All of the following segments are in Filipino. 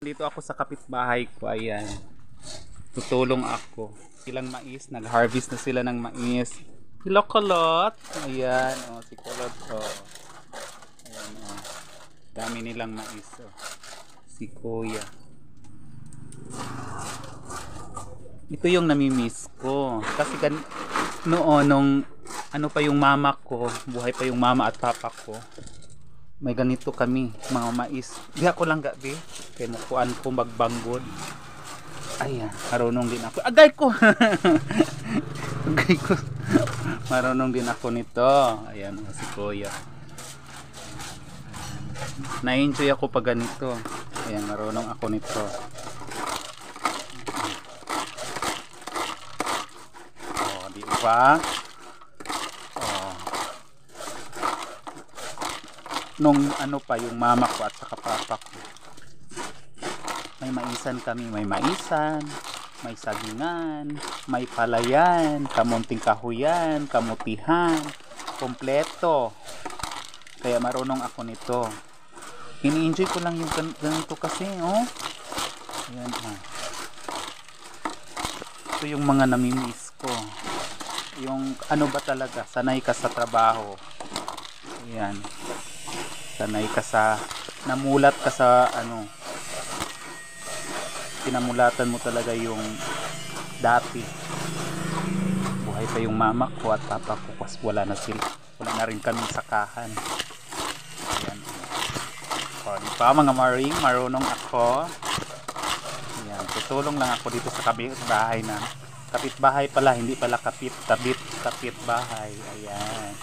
Dito ako sa kapitbahay ko, ayan. Tutulong ako. Silang mais, nag-harvest na sila ng mais. Hello, Kulot. Ayan, oh, si Kulot, oh. Ayan, oh. Dami nilang mais, oh. Si Kuya. Ito yung namimiss ko. Kasi noon, nung ano pa yung mama ko, buhay pa yung mama at papa ko, may ganito kami, mga mais. Di ako lang gabi, kaya mukuan ko magbanggod. Ayan, marunong din ako. Agay ko! Agay ko. Marunong din ako nito. Ayan, si Kuya. Na-enjoy ako pag ganito. Ayan, marunong ako nito. Oh, di ba? Nung ano pa yung mama ko at saka papa ko, may maisan kami, may maisan, may sagingan, may palayan, kamunting kahuyan, kamutihan, kompleto. Kaya marunong ako nito. Ini-enjoy ko lang yung ganito kasi, oh. Ayan, oh. Ito yung mga namimiss ko. Yung ano ba talaga, sanay ka sa trabaho. Ayan. Sanay ka sa, namulat ka sa ano, pinamulatan mo talaga yung dati. Buhay pa yung mama ko at papa ko kasi wala na sila. Wala na rin kaming sakahan. Ayan. O, di ba mga maring, marunong ako. Ayan, tutulong lang ako dito sa kapitbahay na. Kapitbahay pala, hindi pala kapitbahay. Ayan.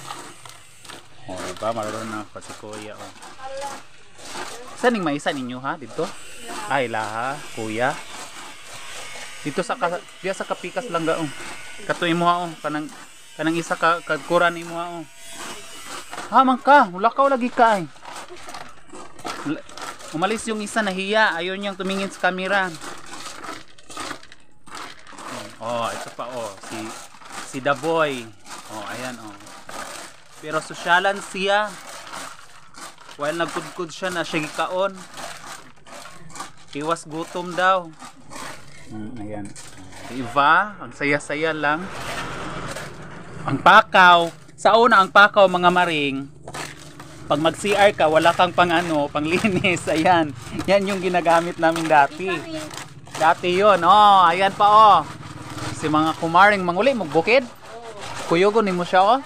O, diba? Marunong na ako si Kuya, o. Saan yung maisa ninyo, ha? Dito? Ay, laha, Kuya. Dito sa kapikas lang ga, o. Katuin mo, ha, o. Kanang isa kuran mo, ha, o. Ha, man ka. Mulakaw lagi ka, ay. Umalis yung isa, nahiya. Ayaw niyang tumingin sa camera. O, ito pa, o. Si The Boy. O, ayan, o. Pero sosyalan siya. While nagkudkud siya na siya gikaon. Iwas gutom daw. Ayan. Diba? Ang saya-saya lang. Ang pakaw. Sa una, ang pakaw, mga maring. Pag mag-CR ka, wala kang panglinis. Ayan. Yan yung ginagamit namin dati. Dati yun. Oh, ayan pa, oh. Si mga kumaring manguli, magbukid. Kuyugon ni mo siya, oh.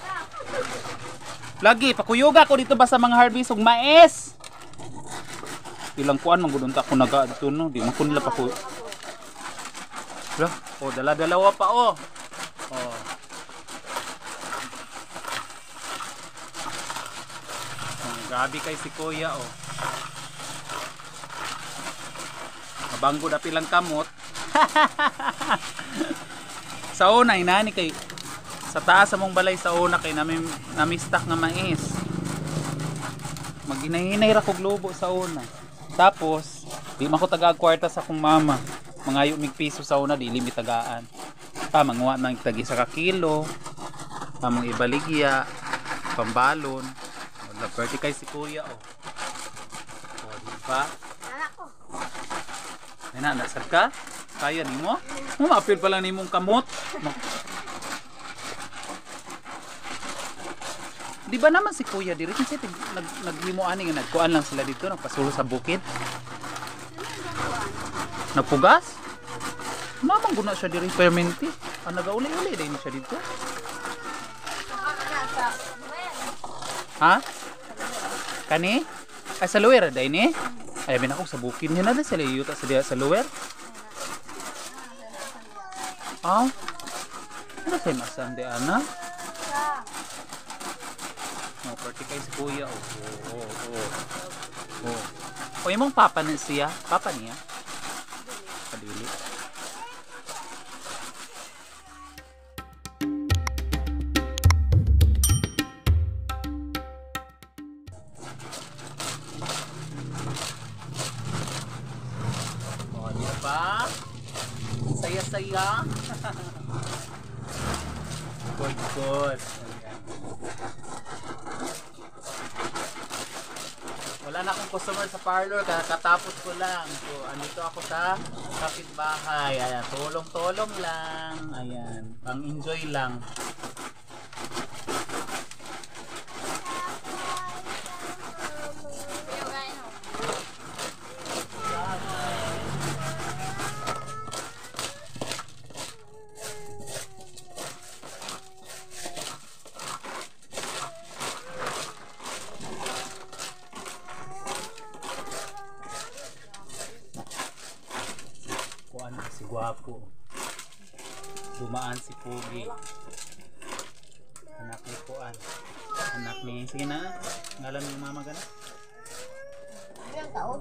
Lagi, pakuyuga ko dito ba sa mga harvest ug mais? Ilang kuan manggudunta ko nagadto no, di man kun nila pa ko. Oh, dala-dalawa pa oh. Oh. Grabe kay si Kuya oh. Mabanggod na pilang kamot. Sa una inani kay sa taas sa mong balay sa una kay namistak nga mais. Maghinay-hinay ra kog lobo sa una. Tapos di man ko taga-kwarta sa akong mama. Mangayo mig piso sa una di limit tagaan. Manguha nang tagi sa kilo. Among ibaligya, pambalon. Wala perti kay si Kuya oh. O di ba? Ay na, nasad ka? Kaya nimo? Mapil pa lang nimong kamot. Di ba naman si Kuya diri kasi naghimo ani nga nagkuan lang sila dito, nagpasulo sa bukid. Nagpugas? Namang guna siya diri permanente. Ang nagauli-uli din siya dito. Ha? Kani? Ay sa luwer day ni? Ay bin ako sa bukid niya na sila yuta sa luwer. Ah. Ano say masang de ana? Party kay si Kuya o imong papa na siya papa niya kadili o di ba saya-saya good Wala na akong customer sa parlor, kakatapos ko lang. So, andito ako sa kapitbahay. Ayan, tulong-tulong lang. Ayan, pang-enjoy lang. Si Guwapo, dumaan si Pugi, anak ni Kuan, anak ni, sige na, ngalan ni mama gana? Ilang taon?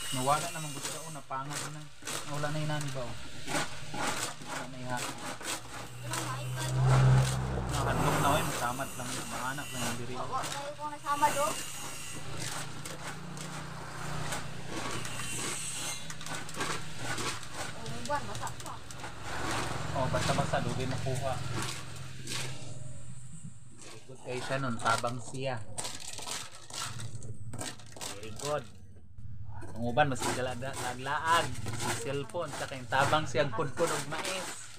Nawala naman gusto ko, napangat na. Nawala na yung nani ba? Nawala na yung nakahandok na ako, masamat lang, mga anak lang yung diri. Oo, tayo kung nasama do. Buwan, masak pa. Oh, basta-basta, doon din nakuha. Very good kayo siya nun, tabang siya. Very good. Ang uban, mas naglaag. Si cellphone, saka yung tabang siyang pudpud og mais.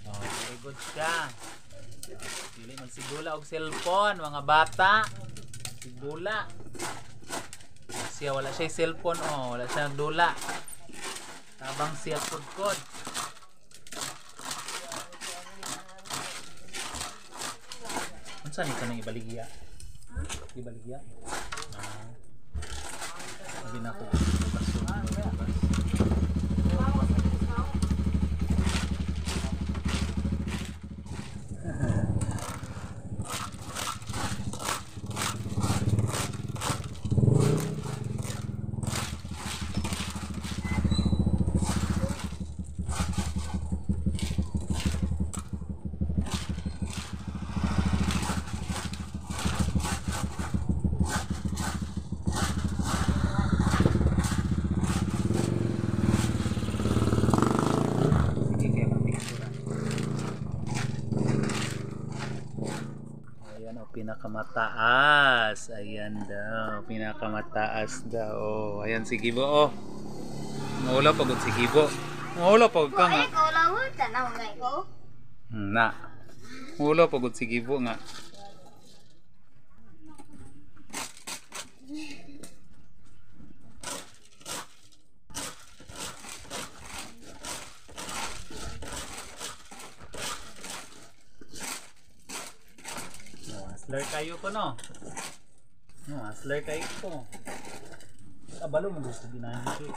Oh, very good siya. Dili man sigula og cellphone, mga bata. Sigula. Siya, wala siya cellphone, oh. Wala siya nagdula. Tabang siya pudpud. Saan ito nang ibaligya? Ibaligya? Hindi na ako pinakamataas. Ayan daw, pinakamataas daw. Oh, ayan si Gibo, oh. Ngula pagod si Gibo. Ngula pagod ka nga. Ko lawon, tanaw ngay ko. Na. Ngula pagod si Gibo nga. Hustler kayo ko, no? No, hustler kayo ko. Kabalo mo gusto ginahin ko.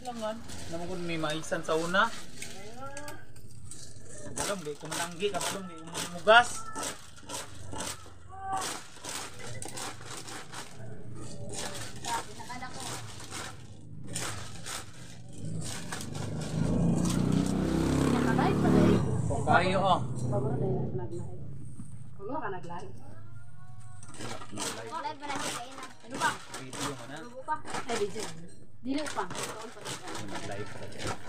Langan, naman ko may maisan sa una. Alam, di ko mananggi, kapag di umugas. Kayo, oh. Kulo ka nag-live. Live ba na kayo na? Ano ba? Video mo na. Ano pa? Ay, video. Dili pa. Live pa rin.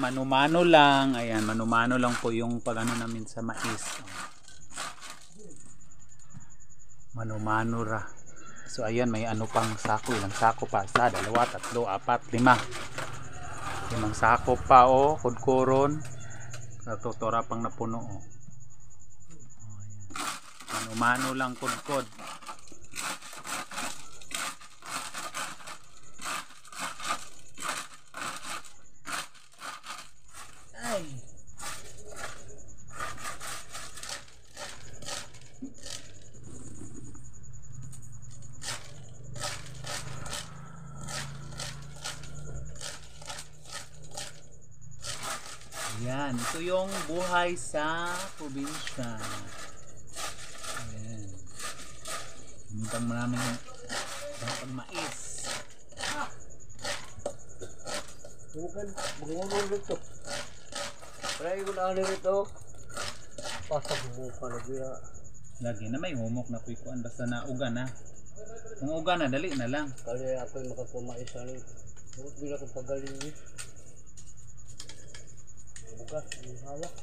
mano-mano lang. Ayan, mano-mano lang po yung pag-ano namin sa mais. Mano-mano ra. So ayan, may ano pang sako. Ilang sako pa? Isa, dalawa, tatlo, apat, lima. Limang sako pa kudkuron. Natutura pang napuno Ayan. Mano-mano lang kudkod. Ay. Ayan, ito yung buhay sa probinsya. Ayan. Minintang mo namin yung mais. Bukan, bungulong dito. Try ko na rito. Pasok buka lagi ya. Lagi na may humok na kuikuan basta na uga na. Kung uga na, dali na lang. Kali ako yung makakumais na rin. Huwag bila kong pagaling eh. Bukas, yung hawak.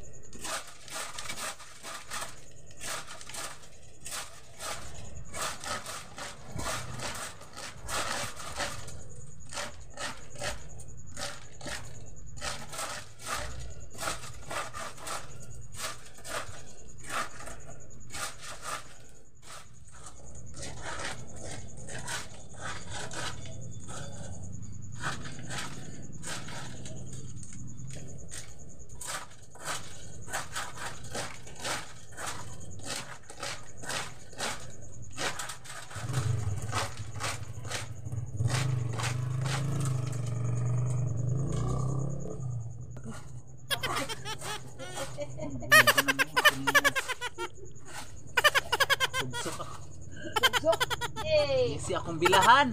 Yay! Easy akong bilahan.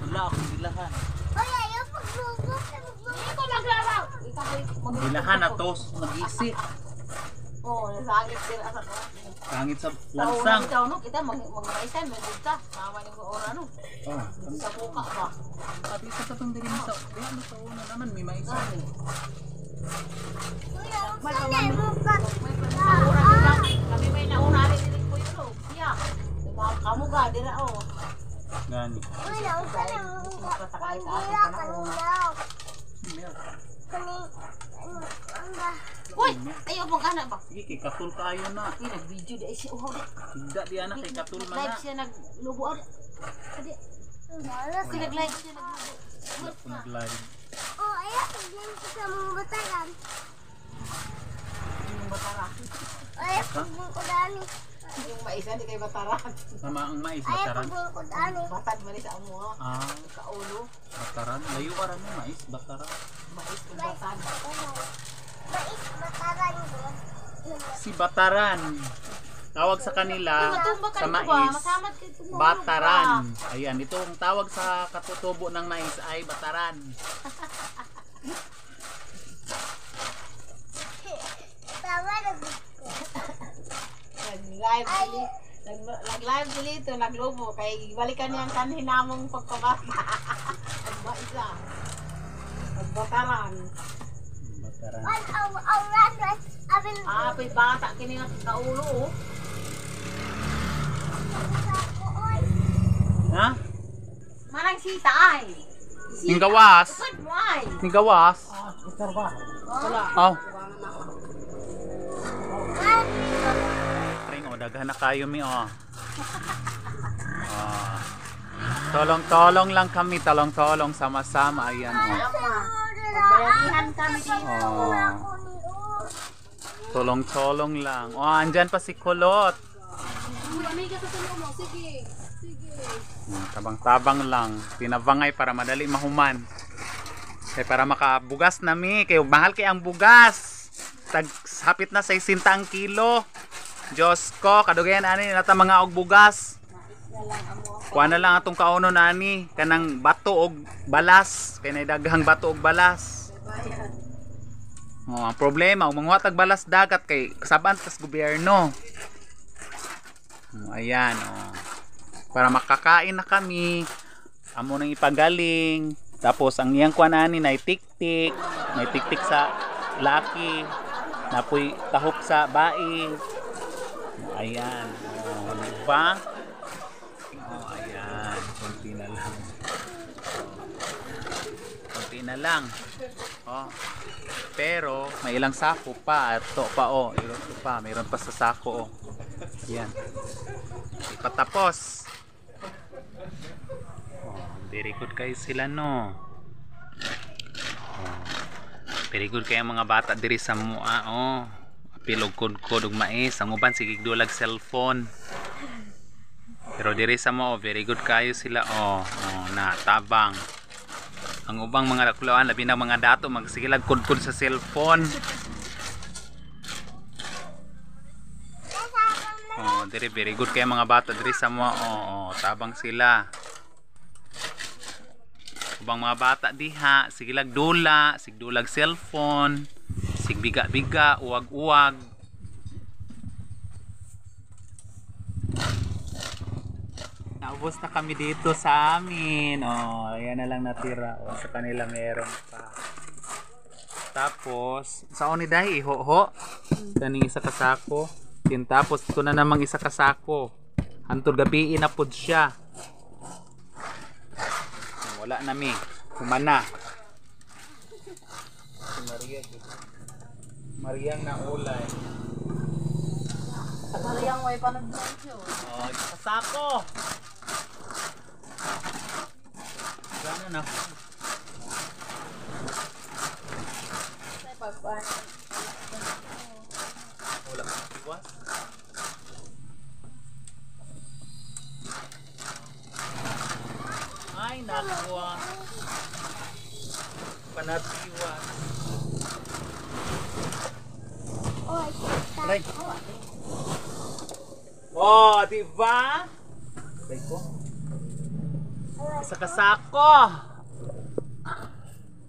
Wala akong bilahan. Hindi ko naglaraw! Bilahan na to, mag-easy. Oo, nasagit sila sa ko. Pangit sa Lansang. lansang. Ikaw no, kita mag-maisan, may dugta. Mama ni ko ora no. Oh, Sa buka ba? sabi sa katong diri mo sa ano sa una naman may mais. Gani. Kami may nauna rin din ko yun. Siya. Kamu ga dira oh. Gani. Patakay sa akin ka na. Uy, ayo pong anak ba? Sige, kay katul kayo na. Uy, nag-video di siya uhaw di. Hindi di anak kay katul man Live na. siya naglubo adi. Adi. Si nag-live siya naglubo. Wala ko nag-live. Yung batara. Yung maisa di kay batara. Sama ang mais bataran. Batad man sa amo ha. Ah, Sa ulo. bataran. Layo ka rin yung mais, bataran. Mais kung batad. Si bataran. Tawag sa kanila Matumba ka sa nito ba? mais. Masamad ka tumulog Bataran. Ayan, ito ang tawag sa katutubo ng mais ay bataran. Nag-live sili. Nag-live sili ito, naglubo. Kaya balikan niya ang kanhinamong pagkabata. Nagbaisa. Nagbataran. Bataran. Apit bata kini nga kaulo. Ha? Manang sita ay. Ning gawas. Good boy. Ning gawas. Isar ba? Wala. Aw. Ring o daghan na kayo mi oh. Ah. Tolong-tolong lang kami, tolong-tolong sama-sama ayan oh. Ama. Pagbayanihan kami dito. Oh. Tolong-tolong lang. Oh, andyan pa si Kulot. Amiga sa tulong mo. Sige. Sige. Tabang-tabang lang. Pinabangay para madali mahuman. Kaya para makabugas nami. Kaya mahal kay ang bugas. Hapit na 60 ang kilo. Diyos ko, kadugayan ani nata mga og bugas. Kuha na lang atong kauno nani. Kanang bato og balas. Kaya daghang bato og balas. Oh, ang problema, mga tag balas dagat kay kasaban tas gobyerno. Oh, ayan, oh. Para makakain na kami, amo nang ipagaling. Tapos ang iyang kuan ani na tik-tik. may tiktik sa laki, napoy tahop sa bae. Ayan. Oh, diba? Oh, ayan. Konti na lang. Konti na lang. Oh. Pero may ilang sako pa. Ito pa oh. Ito pa. Mayroon pa sa sako oh. Ayan. Di pa tapos. Oh, very good kayo sila no. Oh. Very good kayo mga bata diri sa mua oh. Pilog kod og mais ang uban sige dulag cellphone. Pero diri sa mo very good kayo sila oh. Oh na tabang. Ang ubang mga kulaan labi na mga dato magsigilag kod sa cellphone. Oh, diri very good kayo mga bata diri sa mo oh, tabang sila. Ubang mga bata diha sigilag dula, sigdulag cellphone. Sigbiga-biga, uwag-uwag. Naubos na kami dito sa amin. Oh, ayan na lang natira. Oh, sa kanila meron pa. Tapos, sa oniday, iho-ho. Kaning isa kasako. Din tapos, ito na namang isa kasako. Hantod gabi, inapod siya. Wala nami. Humana. Si Maria Mariang na ulay. Mariang way pa nag-video. Oh, kasako. Gana na. Say pagpan. Wala kang iwas. Ay, nakuha. Panatiwas. Aray. Oh, diba? Aray ko. Isa kasako.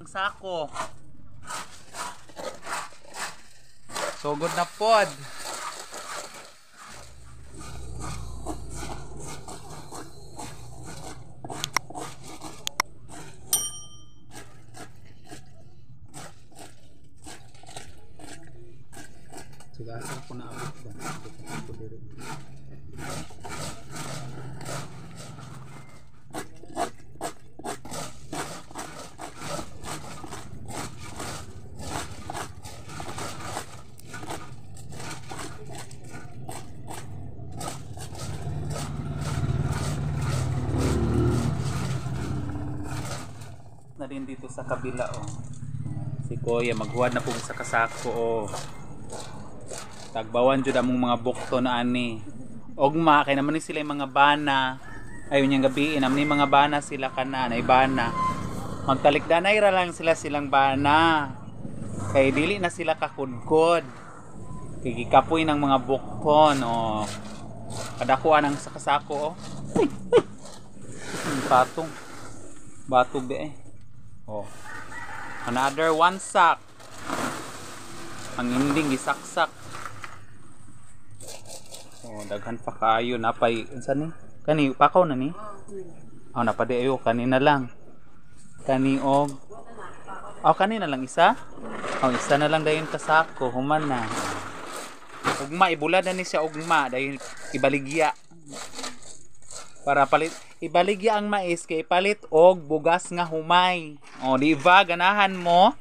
Ang sako. Sugod na pod. Sigasan ko na abot ba? Ako diri. Na rin dito sa kabila oh. Si Kuya maghuwad na po sa kasako oh. Tagbawan jud among mga bukto na ani. Ogma kay naman ni sila yung mga bana. Ayun yung gabi naman ni mga bana sila kana na bana. Magtalikdanay ra lang sila silang bana. Kay dili na sila kakudkod. Kay gikapoy ng mga bukton oh. Kadakuan ang sakasako oh. Patong. Bato be eh. Oh. Another one sack. Ang ending gisaksak. Oh, daghan pa kayo napay unsa ni? Kani pakaw na ni? Oh, napadi ayo kanina lang. Kani og kanina lang isa? Oh, isa na lang dayon kasako human na. Ugma ibulad na ni siya ugma dahil ibaligya. Para palit ibaligya ang mais kay palit og bugas nga humay. Oh, di ba ganahan mo?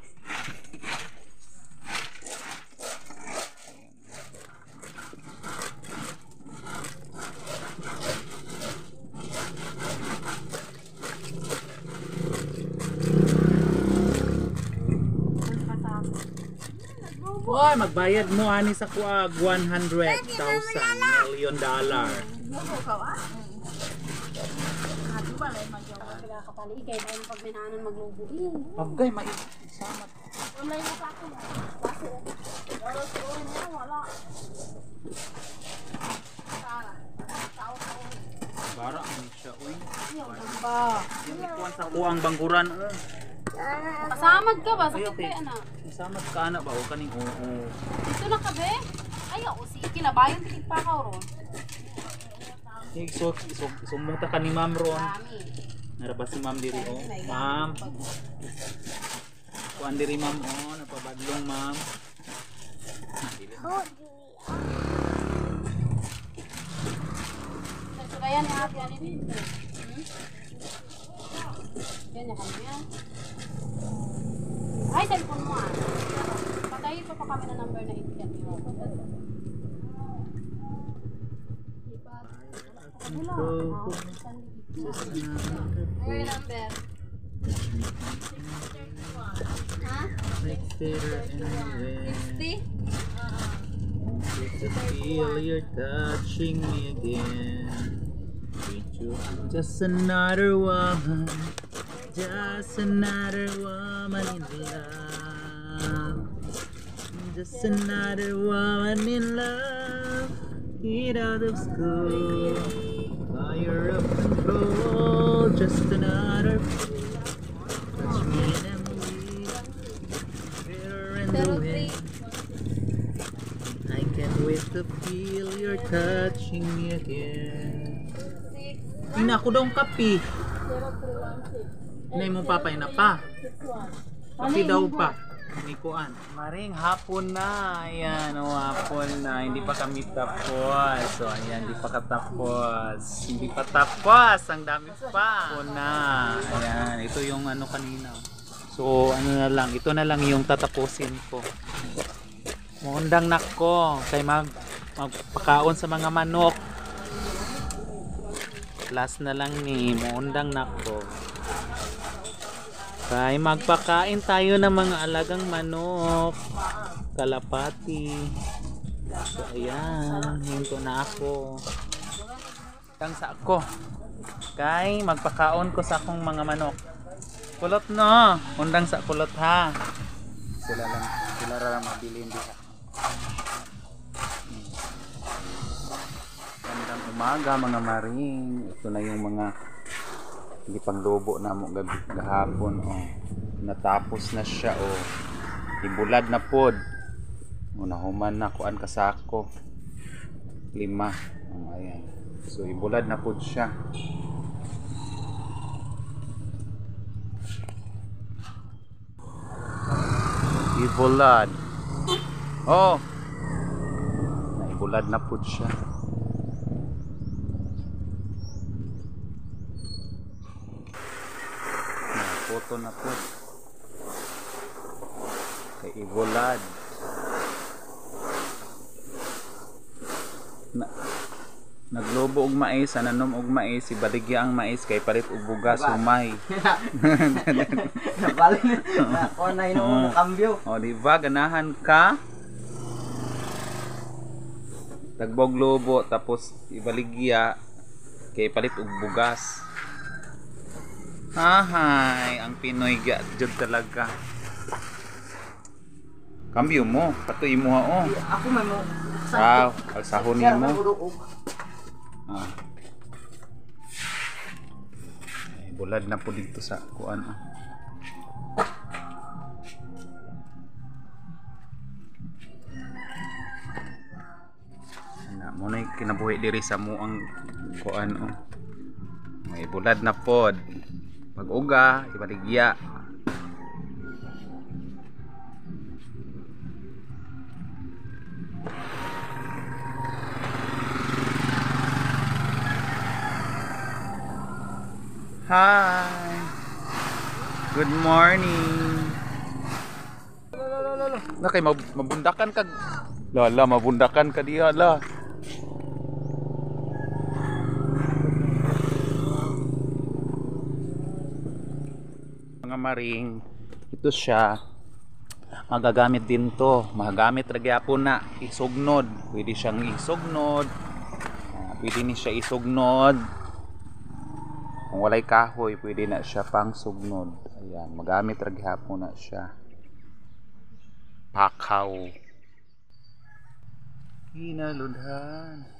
Oy, magbayad mo ani sa kuag $100,000 million. Ikay na yung pagminanan maglubuin. Abgay maisamat. Online mo sa akin. Kasi wala. Bara ani siya uy. Ba. Yung ikuan sa kuang bangkuran oh. Kasamad ka ba? Ay, Sakit okay. kay anak. Isamad ka na ba o kaning oo. Dito na ka be? Ayaw, sige kilabayon titig pa ka ron. Sumuta ka ni Ma'am Ron. Dami. Narabas si Ma'am diri oh. Ma'am. kuan diri ma'am oh, napabadlong ma'am. So kaya ni ate ani dito. Yan na kami yan. Ay, cellphone mo ah. Patayin pa kami na number na itiyan niyo. Ano yung number? Ha? 60? To feel you're touching me again. Just another woman, just another woman in love, just another woman in love. Get out of school, fire up control, just another fool. Touch me and we better in the wind. I can't wait to feel you're touching me again. Ina ko daw kape. 0316. Nay mo papay na pa. Kape daw pa. Nikuan. Maring hapon na. Ayan, oh, hapon na. Hindi pa kami tapos. So ayan, hindi pa katapos. Hindi pa tapos. Ang dami pa. Hapon na. Ayan, ito yung ano kanina. So ano na lang, ito na lang yung tatapusin ko. Muundang nako kay magpakaon sa mga manok. Last na lang ni muundang nako. Kay magpakain tayo ng mga alagang manok. Kalapati. So ayan, hinto na ako. Tang sa ako. Kay magpakaon ko sa akong mga manok. Kulot no, undang sa kulot ha. Sila lang mabilin diha. Magandang umaga mga maring. Ito na yung mga hindi pang lobo na mo gahapon oh. Natapos na siya oh. Ibulad na pod. Unahuman na kuan kasako. 5. Oh, ayan. So ibulad na pod siya. Ibulad. Oh. Naibulad na pod siya. Photo na po kay ibulad naglobo og mais ananom og mais ibaligya ang mais kay palit og bugas humay Balik na. Online mo kambyo. o di ba ganahan ka tagbog lobo tapos ibaligya kay palit og bugas. Hahay, ang Pinoy jud talaga. Kambyo mo, patuy mo ha oh. Ako man mo. Wow, pagsahon mo. Ah. Ay, bulad na po dito sa kuan ah. Na mo na kinabuhi diri sa muang kuan oh. May bulad na pod. Pag-uga, ibaligya. Hi. Good morning. Na kay mabundakan ka. Lala, mabundakan ka diha la. Mga maring, ito siya magagamit din to, magagamit ra gyapon na isugnod, pwede siyang isugnod, pwede ni siya isugnod kung walay kahoy, pwede na siya pang sugnod. Ayan, magamit ra gyapon na siya. Pakaw hinaludhan.